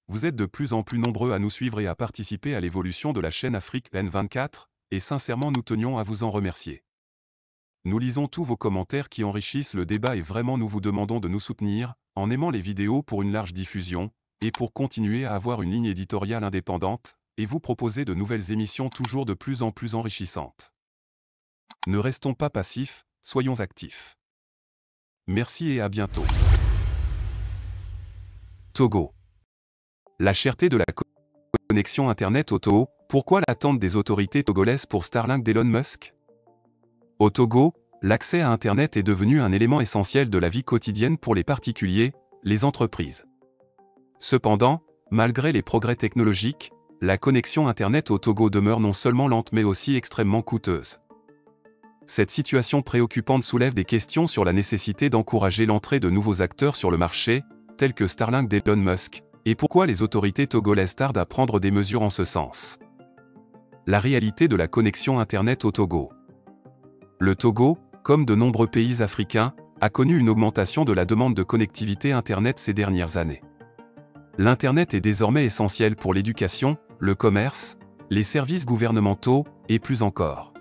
vous êtes de plus en plus nombreux à nous suivre et à participer à l'évolution de la chaîne Afrique N24, et sincèrement nous tenions à vous en remercier. Nous lisons tous vos commentaires qui enrichissent le débat et vraiment nous vous demandons de nous soutenir, en aimant les vidéos pour une large diffusion, et pour continuer à avoir une ligne éditoriale indépendante, et vous proposer de nouvelles émissions toujours de plus en plus enrichissantes. Ne restons pas passifs, soyons actifs. Merci et à bientôt. Togo. La cherté de la connexion Internet au Togo, pourquoi l'attente des autorités togolaises pour Starlink d'Elon Musk? Au Togo, l'accès à Internet est devenu un élément essentiel de la vie quotidienne pour les particuliers, les entreprises. Cependant, malgré les progrès technologiques, la connexion Internet au Togo demeure non seulement lente mais aussi extrêmement coûteuse. Cette situation préoccupante soulève des questions sur la nécessité d'encourager l'entrée de nouveaux acteurs sur le marché, tels que Starlink d'Elon Musk, et pourquoi les autorités togolaises tardent à prendre des mesures en ce sens. La réalité de la connexion Internet au Togo. Le Togo, comme de nombreux pays africains, a connu une augmentation de la demande de connectivité Internet ces dernières années. L'Internet est désormais essentiel pour l'éducation, le commerce, les services gouvernementaux, et plus encore.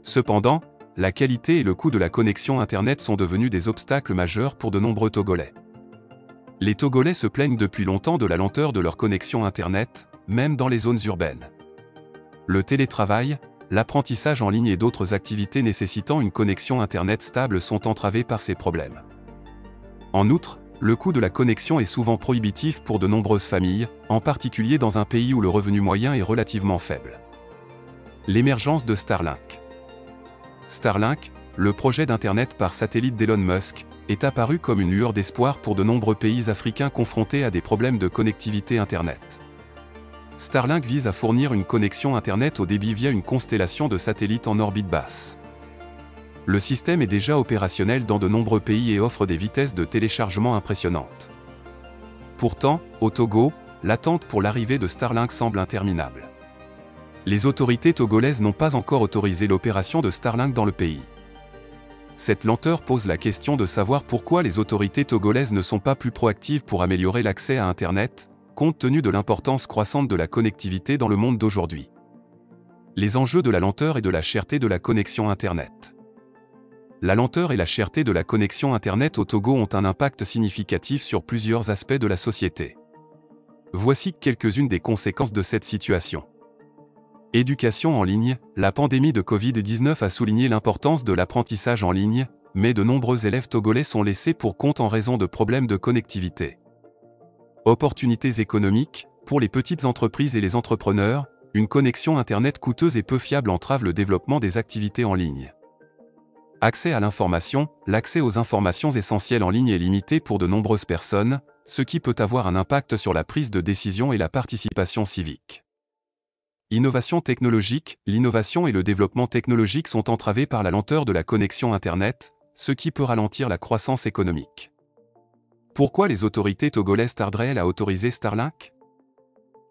Cependant, la qualité et le coût de la connexion Internet sont devenus des obstacles majeurs pour de nombreux Togolais. Les Togolais se plaignent depuis longtemps de la lenteur de leur connexion Internet, même dans les zones urbaines. Le télétravail, l'apprentissage en ligne et d'autres activités nécessitant une connexion Internet stable sont entravés par ces problèmes. En outre, le coût de la connexion est souvent prohibitif pour de nombreuses familles, en particulier dans un pays où le revenu moyen est relativement faible. L'émergence de Starlink. Starlink, le projet d'Internet par satellite d'Elon Musk, est apparu comme une lueur d'espoir pour de nombreux pays africains confrontés à des problèmes de connectivité Internet. Starlink vise à fournir une connexion Internet haut débit via une constellation de satellites en orbite basse. Le système est déjà opérationnel dans de nombreux pays et offre des vitesses de téléchargement impressionnantes. Pourtant, au Togo, l'attente pour l'arrivée de Starlink semble interminable. Les autorités togolaises n'ont pas encore autorisé l'opération de Starlink dans le pays. Cette lenteur pose la question de savoir pourquoi les autorités togolaises ne sont pas plus proactives pour améliorer l'accès à Internet, compte tenu de l'importance croissante de la connectivité dans le monde d'aujourd'hui. Les enjeux de la lenteur et de la cherté de la connexion Internet. La lenteur et la cherté de la connexion Internet au Togo ont un impact significatif sur plusieurs aspects de la société. Voici quelques-unes des conséquences de cette situation. Éducation en ligne, la pandémie de Covid-19 a souligné l'importance de l'apprentissage en ligne, mais de nombreux élèves togolais sont laissés pour compte en raison de problèmes de connectivité. Opportunités économiques, pour les petites entreprises et les entrepreneurs, une connexion Internet coûteuse et peu fiable entrave le développement des activités en ligne. Accès à l'information, l'accès aux informations essentielles en ligne est limité pour de nombreuses personnes, ce qui peut avoir un impact sur la prise de décision et la participation civique. Innovation technologique, l'innovation et le développement technologique sont entravés par la lenteur de la connexion Internet, ce qui peut ralentir la croissance économique. Pourquoi les autorités togolaises tarderaient-elles à autoriser Starlink?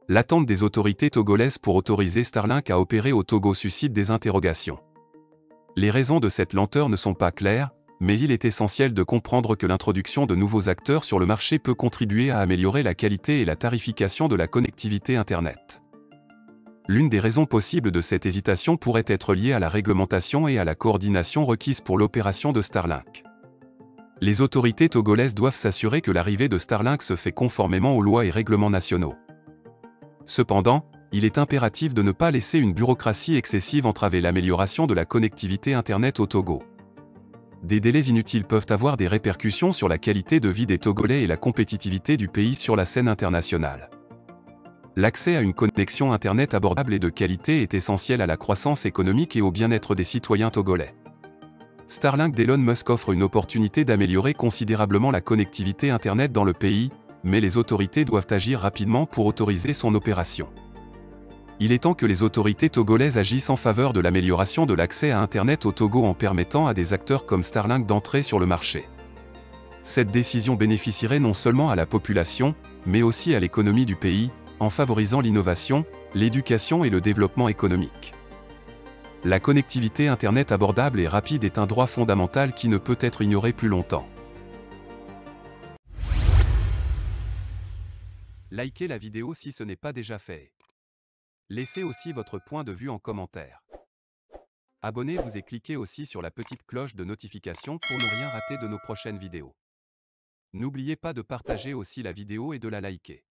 L'attente des autorités togolaises pour autoriser Starlink à opérer au Togo suscite des interrogations. Les raisons de cette lenteur ne sont pas claires, mais il est essentiel de comprendre que l'introduction de nouveaux acteurs sur le marché peut contribuer à améliorer la qualité et la tarification de la connectivité Internet. L'une des raisons possibles de cette hésitation pourrait être liée à la réglementation et à la coordination requise pour l'opération de Starlink. Les autorités togolaises doivent s'assurer que l'arrivée de Starlink se fait conformément aux lois et règlements nationaux. Cependant, il est impératif de ne pas laisser une bureaucratie excessive entraver l'amélioration de la connectivité Internet au Togo. Des délais inutiles peuvent avoir des répercussions sur la qualité de vie des Togolais et la compétitivité du pays sur la scène internationale. L'accès à une connexion Internet abordable et de qualité est essentiel à la croissance économique et au bien-être des citoyens togolais. Starlink d'Elon Musk offre une opportunité d'améliorer considérablement la connectivité Internet dans le pays, mais les autorités doivent agir rapidement pour autoriser son opération. Il est temps que les autorités togolaises agissent en faveur de l'amélioration de l'accès à Internet au Togo en permettant à des acteurs comme Starlink d'entrer sur le marché. Cette décision bénéficierait non seulement à la population, mais aussi à l'économie du pays, en favorisant l'innovation, l'éducation et le développement économique. La connectivité Internet abordable et rapide est un droit fondamental qui ne peut être ignoré plus longtemps. Likez la vidéo si ce n'est pas déjà fait. Laissez aussi votre point de vue en commentaire. Abonnez-vous et cliquez aussi sur la petite cloche de notification pour ne rien rater de nos prochaines vidéos. N'oubliez pas de partager aussi la vidéo et de la liker.